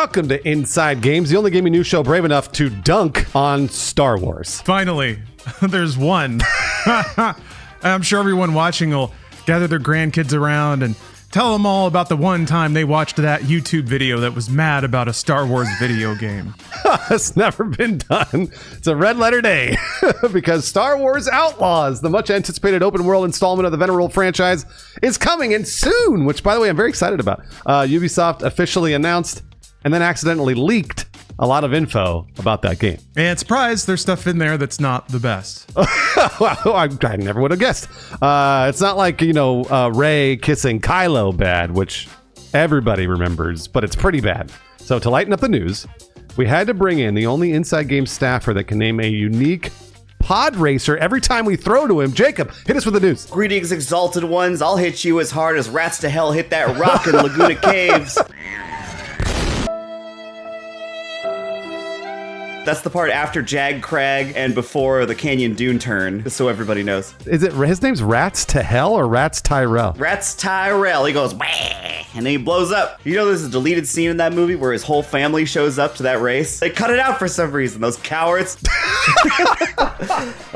Welcome to Inside Games, the only gaming news show brave enough to dunk on Star Wars. Finally, there's one. I'm sure everyone watching will gather their grandkids around and tell them all about the one time they watched that YouTube video that was mad about a Star Wars video game. It's never been done. It's a red letter day because Star Wars Outlaws, the much anticipated open world installment of the venerable franchise, is coming in soon, which, by the way, I'm very excited about. Ubisoft officially announced and then accidentally leaked a lot of info about that game. And surprise, there's stuff in there that's not the best. Well, I never would have guessed. It's not like, Rey kissing Kylo bad, which everybody remembers, but it's pretty bad. So to lighten up the news, we had to bring in the only Inside Game staffer that can name a unique pod racer every time we throw to him. Jacob, hit us with the news. Greetings, exalted ones. I'll hit you as hard as rats to hell hit that rock in Laguna Caves. That's the part after Jag Crag and before the Canyon Dune turn, just so everybody knows. Is it his name's Rats to Hell or Rats Tyrell? Rats Tyrell. He goes, wah, and then he blows up. You know there's a deleted scene in that movie where his whole family shows up to that race? They cut it out for some reason, those cowards.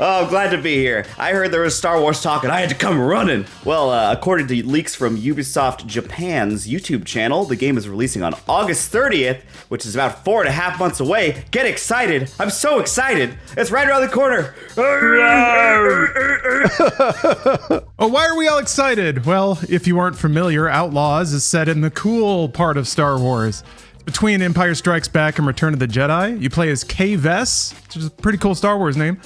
Oh, I'm glad to be here. I heard there was Star Wars talk and I had to come running. Well, according to leaks from Ubisoft Japan's YouTube channel, the game is releasing on August 30th, which is about 4.5 months away. Get excited. I'm so excited. It's right around the corner. Oh, why are we all excited? Well, if you aren't familiar, Outlaws is set in the cool part of Star Wars. Between Empire Strikes Back and Return of the Jedi, you play as Kay Vess, which is a pretty cool Star Wars name.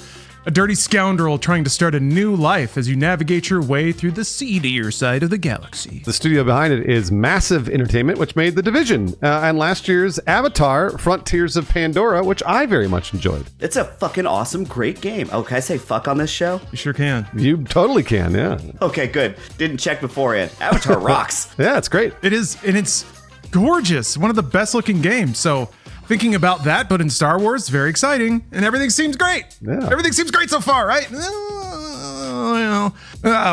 A dirty scoundrel trying to start a new life as you navigate your way through the seedier side of the galaxy. The studio behind it is Massive Entertainment, which made The Division, and last year's Avatar, Frontiers of Pandora, which I very much enjoyed. It's a fucking awesome, great game. Oh, can I say fuck on this show? You sure can. You totally can, yeah. Okay, good. Didn't check beforehand. Avatar rocks. Yeah, it's great. It is, and it's gorgeous. One of the best looking games. So thinking about that, but in Star Wars, very exciting, and everything seems great. Yeah. Everything seems great so far, right?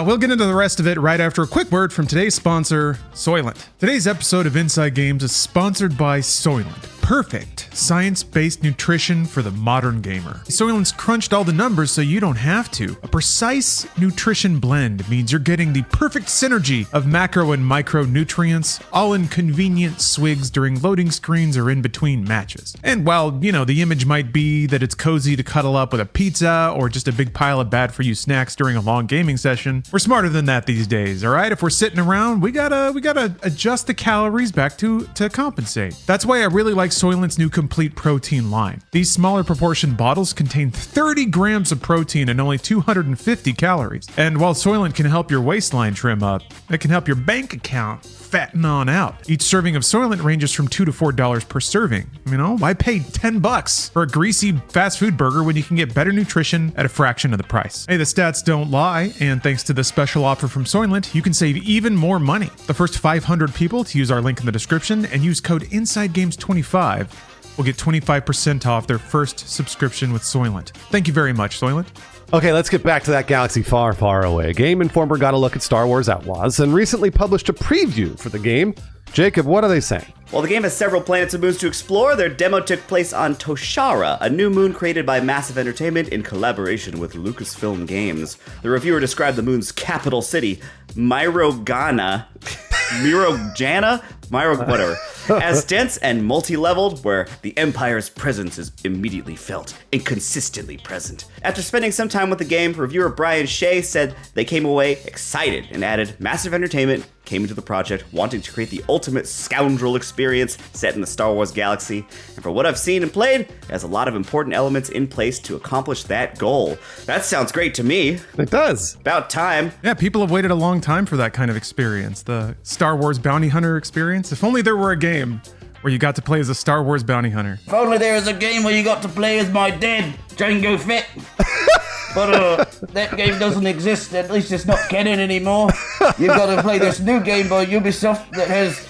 We'll get into the rest of it right after a quick word from today's sponsor, Soylent. Today's episode of Inside Games is sponsored by Soylent. Perfect science-based nutrition for the modern gamer. Soylent's crunched all the numbers so you don't have to. A precise nutrition blend means you're getting the perfect synergy of macro and micronutrients, all in convenient swigs during loading screens or in between matches. And while, the image might be that it's cozy to cuddle up with a pizza or just a big pile of bad-for-you snacks during a long gaming session, we're smarter than that these days, all right? If we're sitting around, we gotta adjust the calories back to compensate. That's why I really like Soylent's new complete protein line. These smaller proportion bottles contain 30 grams of protein and only 250 calories. And while Soylent can help your waistline trim up, it can help your bank account fatten on out. Each serving of Soylent ranges from $2 to $4 per serving. Why pay $10 for a greasy fast food burger when you can get better nutrition at a fraction of the price? Hey, the stats don't lie, and thanks to the special offer from Soylent, you can save even more money. The first 500 people to use our link in the description and use code InsideGames25 will get 25% off their first subscription with Soylent. Thank you very much, Soylent. Okay, let's get back to that galaxy far, far away. Game Informer got a look at Star Wars Outlaws and recently published a preview for the game. Jacob, what are they saying? While the game has several planets and moons to explore, their demo took place on Toshara, a new moon created by Massive Entertainment in collaboration with Lucasfilm Games. The reviewer described the moon's capital city, Mirogana, whatever, as dense and multi-leveled, where the Empire's presence is immediately felt and consistently present. After spending some time with the game, reviewer Brian Shea said they came away excited and added, Massive Entertainment came into the project wanting to create the ultimate scoundrel experience set in the Star Wars galaxy, and for what I've seen and played, it has a lot of important elements in place to accomplish that goal. That sounds great to me. It does. About time. Yeah, people have waited a long time for that kind of experience, the Star Wars bounty hunter experience. If only there were a game where you got to play as a Star Wars bounty hunter. If only there was a game where you got to play as my dad, Jango Fett. But that game doesn't exist, at least it's not canon anymore. You've got to play this new game by Ubisoft that has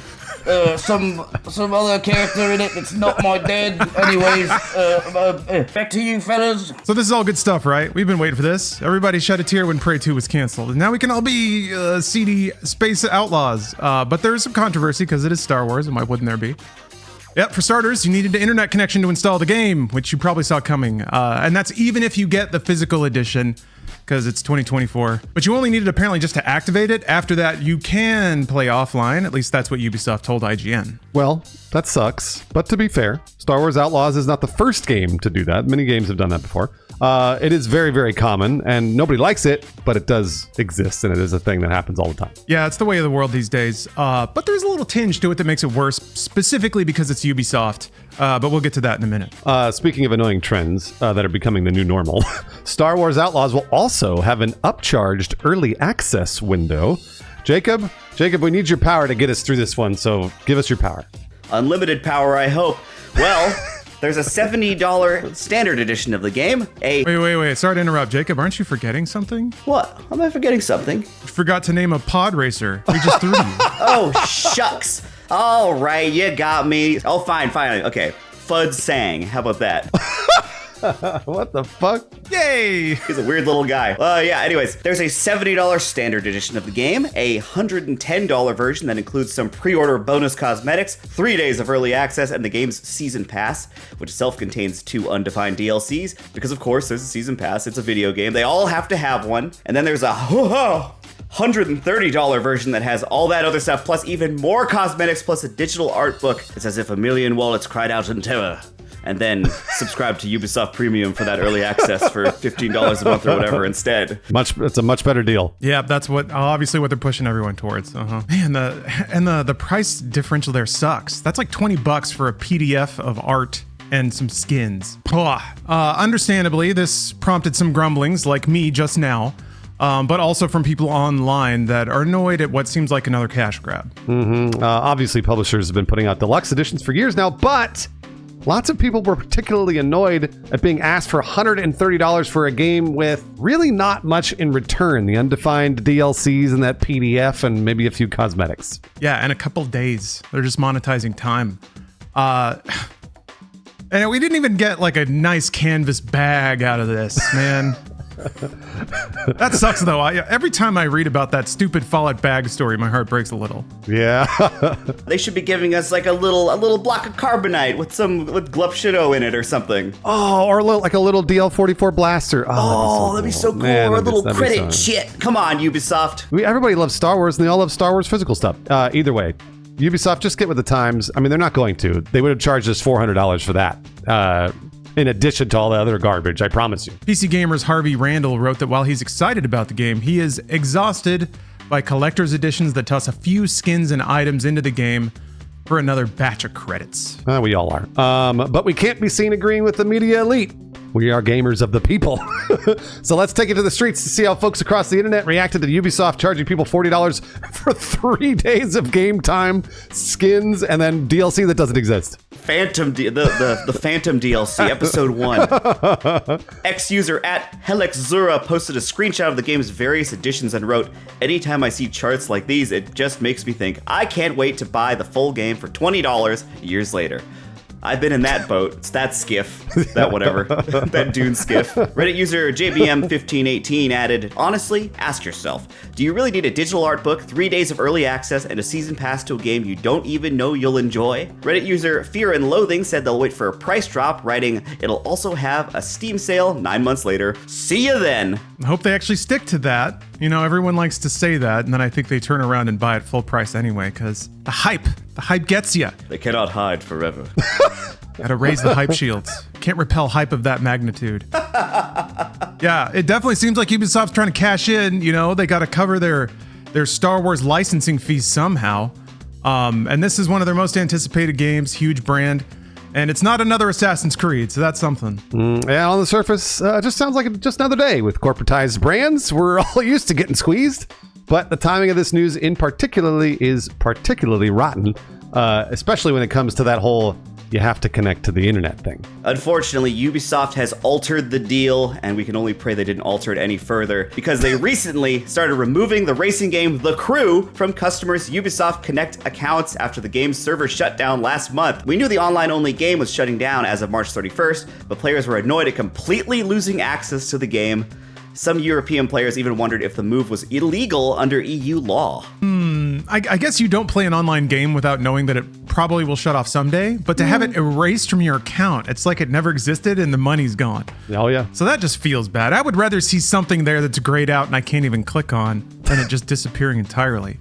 some other character in it that's not my dad. Anyways, back to you fellas. So this is all good stuff, right? We've been waiting for this. Everybody shed a tear when Prey 2 was canceled. And now we can all be seedy space outlaws. But there is some controversy because it is Star Wars, and why wouldn't there be? Yep, for starters, you needed an internet connection to install the game, which you probably saw coming. And that's even if you get the physical edition, because it's 2024. But you only needed apparently just to activate it. After that, you can play offline. At least that's what Ubisoft told IGN. Well, that sucks. But to be fair, Star Wars Outlaws is not the first game to do that. Many games have done that before. It is very, very common, and nobody likes it, but it does exist, and it is a thing that happens all the time. Yeah, it's the way of the world these days. But there's a little tinge to it that makes it worse, specifically because it's Ubisoft. But we'll get to that in a minute. Speaking of annoying trends that are becoming the new normal, Star Wars Outlaws will also have an upcharged early access window. Jacob, we need your power to get us through this one, so give us your power. Unlimited power, I hope. Well, there's a $70 standard edition of the game. Wait. Sorry to interrupt, Jacob. Aren't you forgetting something? What? Am I forgetting something? You forgot to name a pod racer. We just threw you. Oh, shucks. All right, you got me. Oh, fine. Okay. Fud Sang. How about that? What the fuck? Yay! He's a weird little guy. Anyways, there's a $70 standard edition of the game, a $110 version that includes some pre-order bonus cosmetics, 3 days of early access, and the game's season pass, which itself contains 2 undefined DLCs, because of course there's a season pass, it's a video game, they all have to have one. And then there's a $130 version that has all that other stuff, plus even more cosmetics, plus a digital art book. It's as if a million wallets cried out in terror. And then subscribe to Ubisoft Premium for that early access for $15 a month or whatever instead. It's a much better deal. Yeah, that's obviously what they're pushing everyone towards. Man, the price differential there sucks. That's like $20 for a PDF of art and some skins. Understandably, this prompted some grumblings like me just now. But also from people online that are annoyed at what seems like another cash grab. Obviously, publishers have been putting out deluxe editions for years now, but lots of people were particularly annoyed at being asked for $130 for a game with really not much in return. The undefined DLCs and that PDF and maybe a few cosmetics. Yeah, and a couple days. They're just monetizing time. And we didn't even get like a nice canvas bag out of this, man. That sucks though. Every time I read about that stupid Fallout bag story, my heart breaks a little. Yeah. They should be giving us like a little block of carbonite with Glupshido in it or something. Oh, or like a little DL44 blaster. Oh, that'd be so cool. Man, or a little that'd be credit so shit. Come on, Ubisoft. Everybody loves Star Wars, and they all love Star Wars physical stuff. Either way, Ubisoft, just get with the times. I mean, they're not going to. They would have charged us $400 for that. In addition to all the other garbage, I promise you. PC Gamer's Harvey Randall wrote that while he's excited about the game, he is exhausted by collector's editions that toss a few skins and items into the game for another batch of credits. We all are. But we can't be seen agreeing with the media elite. We are gamers of the people. So let's take it to the streets to see how folks across the internet reacted to Ubisoft charging people $40 for 3 days of game time, skins, and then DLC that doesn't exist. The Phantom DLC, Episode 1. Ex-user at HelixZura posted a screenshot of the game's various editions and wrote, "Anytime I see charts like these, it just makes me think, I can't wait to buy the full game for $20 years later." I've been in that boat. It's that skiff. That whatever. That dune skiff. Reddit user JBM1518 added, "Honestly, ask yourself, do you really need a digital art book, 3 days of early access, and a season pass to a game you don't even know you'll enjoy?" Reddit user Fear and Loathing said they'll wait for a price drop, writing, "It'll also have a Steam sale 9 months later. See ya then." I hope they actually stick to that. You know, everyone likes to say that, and then I think they turn around and buy it full price anyway, because the hype gets you. They cannot hide forever. Gotta raise the hype shields. Can't repel hype of that magnitude. Yeah, it definitely seems like Ubisoft's trying to cash in. You know, they gotta cover their Star Wars licensing fees somehow. And this is one of their most anticipated games, huge brand. And it's not another Assassin's Creed, so that's something. Yeah, on the surface, it just sounds like just another day with corporatized brands. We're all used to getting squeezed. But the timing of this news is particularly rotten, especially when it comes to that whole you have to connect to the internet thing. Unfortunately, Ubisoft has altered the deal, and we can only pray they didn't alter it any further, because they recently started removing the racing game The Crew from customers' Ubisoft Connect accounts after the game's server shut down last month. We knew the online-only game was shutting down as of March 31st, but players were annoyed at completely losing access to the game. Some European players even wondered if the move was illegal under EU law. I guess you don't play an online game without knowing that it probably will shut off someday, but to have it erased from your account, it's like it never existed and the money's gone. Oh, yeah. So that just feels bad. I would rather see something there that's grayed out and I can't even click on than it just disappearing entirely.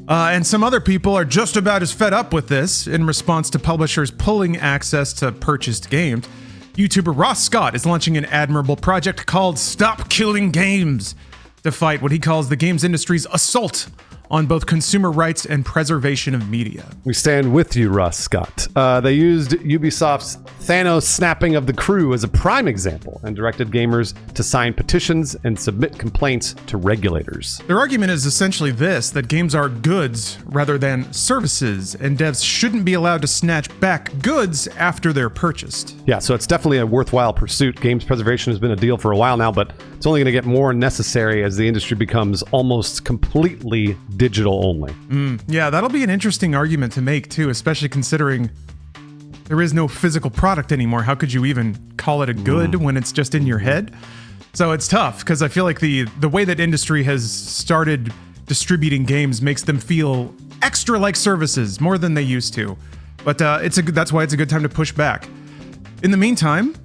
And some other people are just about as fed up with this in response to publishers pulling access to purchased games. YouTuber Ross Scott is launching an admirable project called Stop Killing Games to fight what he calls the games industry's assault on both consumer rights and preservation of media. We stand with you, Russ Scott. They used Ubisoft's Thanos snapping of the crew as a prime example and directed gamers to sign petitions and submit complaints to regulators. Their argument is essentially this, that games are goods rather than services, and devs shouldn't be allowed to snatch back goods after they're purchased. Yeah, so it's definitely a worthwhile pursuit. Games preservation has been a deal for a while now, but it's only going to get more necessary as the industry becomes almost completely digital only. Yeah, that'll be an interesting argument to make too, especially considering there is no physical product anymore. How could you even call it a good when it's just in your head? So it's tough because I feel like the way that industry has started distributing games makes them feel extra like services more than they used to. But that's why it's a good time to push back. In the meantime,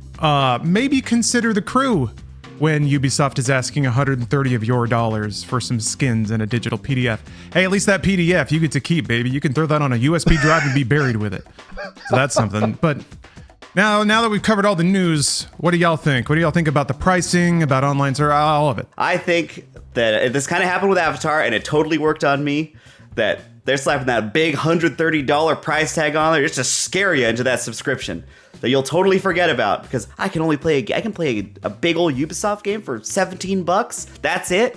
maybe consider The Crew when Ubisoft is asking $130 of your dollars for some skins and a digital PDF. Hey, at least that PDF you get to keep, baby. You can throw that on a USB drive and be buried with it. So that's something. But now that we've covered all the news, what do y'all think? What do y'all think about the pricing, about online service, all of it? I think that this kind of happened with Avatar, and it totally worked on me. That they're slapping that big $130 price tag on there just to scare you into that subscription that you'll totally forget about, because I can play a big old Ubisoft game for $17. That's it.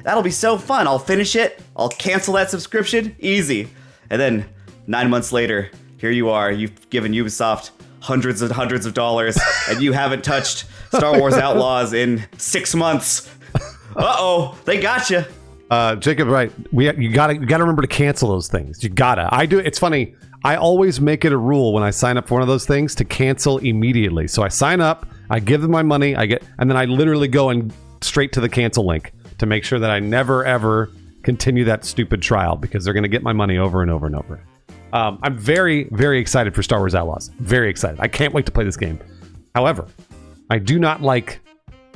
That'll be so fun. I'll finish it. I'll cancel that subscription. Easy. And then 9 months later, here you are. You've given Ubisoft hundreds of dollars, and you haven't touched Star Wars Outlaws in 6 months. Uh-oh, they got you. Jacob, right? You gotta remember to cancel those things. You gotta. I do. It's funny. I always make it a rule when I sign up for one of those things to cancel immediately. So I sign up, I give them my money, and then I literally go and straight to the cancel link to make sure that I never ever continue that stupid trial, because they're going to get my money over and over and over. I'm very, very excited for Star Wars Outlaws. Very excited. I can't wait to play this game. However, I do not like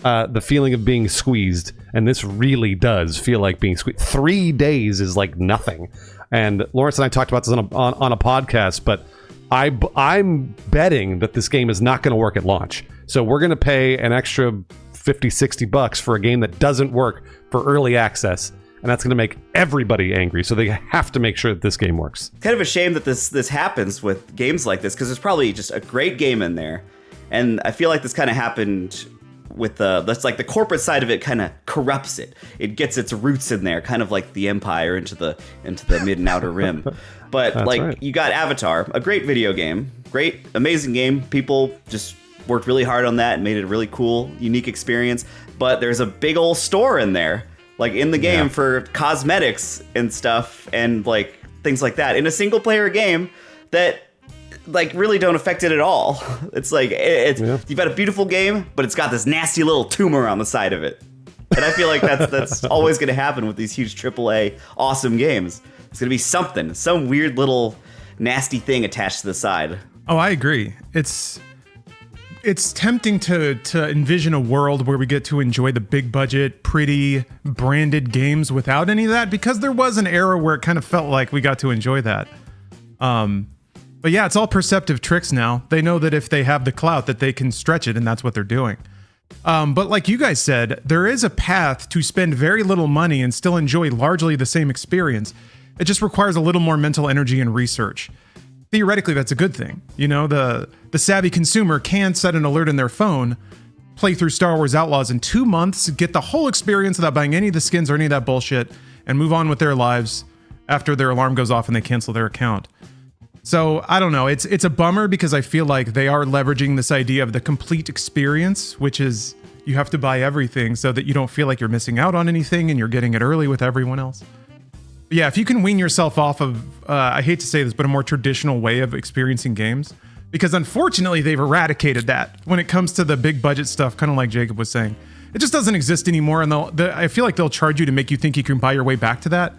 the feeling of being squeezed, and this really does feel like being squeezed. 3 days is like nothing. And Lawrence and I talked about this on a podcast, but I'm betting that this game is not going to work at launch. So we're going to pay an extra $50-$60 for a game that doesn't work for early access, and that's going to make everybody angry. So they have to make sure that this game works. Kind of a shame that this happens with games like this, because there's probably just a great game in there, and I feel like this kind of happened with that's like the corporate side of it kind of corrupts it. It gets its roots in there, kind of like the Empire into the mid and outer rim. But like right. You got Avatar, a great video game, great, amazing game. People just worked really hard on that and made it a really cool, unique experience. But there's a big old store in there, like in the game for cosmetics and stuff and like things like that in a single player game that like really don't affect it at all. It's like you've got a beautiful game, but it's got this nasty little tumor on the side of it. And I feel like that's always going to happen with these huge AAA awesome games. It's going to be some weird little nasty thing attached to the side. Oh, I agree. It's tempting to envision a world where we get to enjoy the big budget, pretty branded games without any of that, because there was an era where it kind of felt like we got to enjoy that. But yeah, it's all perceptive tricks now. They know that if they have the clout that they can stretch it, and that's what they're doing. But like you guys said, there is a path to spend very little money and still enjoy largely the same experience. It just requires a little more mental energy and research. Theoretically, that's a good thing. You know, the savvy consumer can set an alert in their phone, play through Star Wars Outlaws in 2 months, get the whole experience without buying any of the skins or any of that bullshit, and move on with their lives after their alarm goes off and they cancel their account. So I don't know. It's a bummer because I feel like they are leveraging this idea of the complete experience, which is you have to buy everything so that you don't feel like you're missing out on anything and you're getting it early with everyone else. But yeah, if you can wean yourself off of, I hate to say this, but a more traditional way of experiencing games, because unfortunately they've eradicated that when it comes to the big budget stuff, kind of like Jacob was saying. It just doesn't exist anymore, and I feel like they'll charge you to make you think you can buy your way back to that.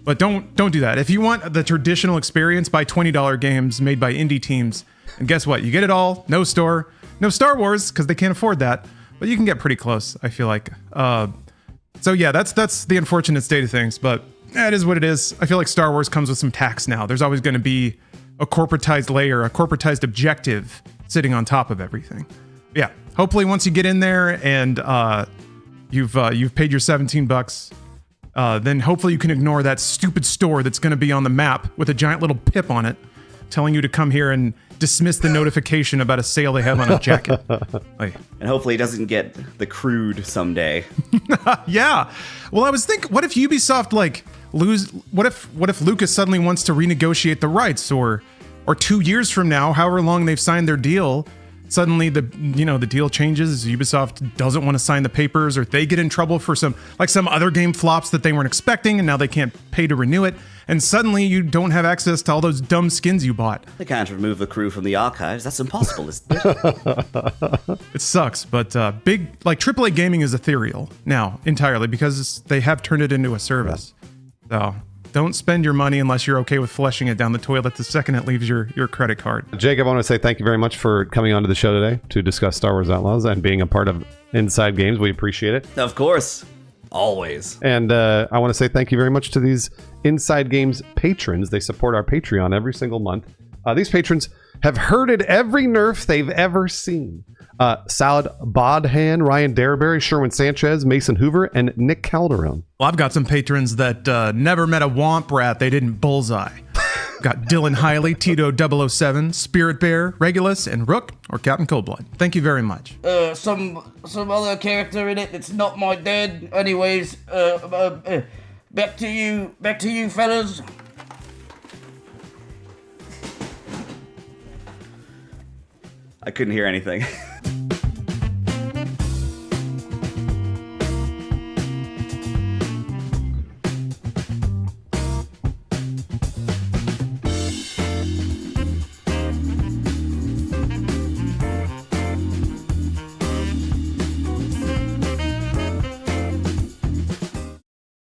But don't do that. If you want the traditional experience, buy $20 games made by indie teams. And guess what? You get it all. No store. No Star Wars, because they can't afford that. But you can get pretty close, I feel like. So yeah, that's the unfortunate state of things. But it is what it is. I feel like Star Wars comes with some tax now. There's always going to be a corporatized layer, a corporatized objective sitting on top of everything. Yeah. Hopefully once you get in there and you've paid your $17, then hopefully you can ignore that stupid store that's going to be on the map with a giant little pip on it telling you to come here and dismiss the notification about a sale they have on a jacket. Like, And hopefully it doesn't get the crude someday. yeah. Well, I was thinking, what if Ubisoft what if Lucas suddenly wants to renegotiate the rights, or 2 years from now, however long they've signed their deal, suddenly the deal changes, Ubisoft doesn't want to sign the papers, or they get in trouble for some other game flops that they weren't expecting, and now they can't pay to renew it, and suddenly you don't have access to all those dumb skins you bought. They can't remove the crew from the archives. That's impossible, isn't it? It sucks, but AAA gaming is ethereal now entirely because they have turned it into a service. So don't spend your money unless you're okay with flushing it down the toilet the second it leaves your credit card. Jacob, I want to say thank you very much for coming onto the show today to discuss Star Wars Outlaws and being a part of Inside Games. We appreciate it. Of course. Always. And I want to say thank you very much to these Inside Games patrons. They support our Patreon every single month. These patrons have herded every nerf they've ever seen. Salad Bodhan, Ryan Darberry, Sherwin Sanchez, Mason Hoover, and Nick Calderon. Well, I've got some patrons that never met a womp rat they didn't bullseye. Got Dylan Hiley, Tito 007, Spirit Bear, Regulus, and Rook, or Captain Coldblood. Thank you very much. Some other character in it that's not my dad. Anyways, back to you, fellas. I couldn't hear anything.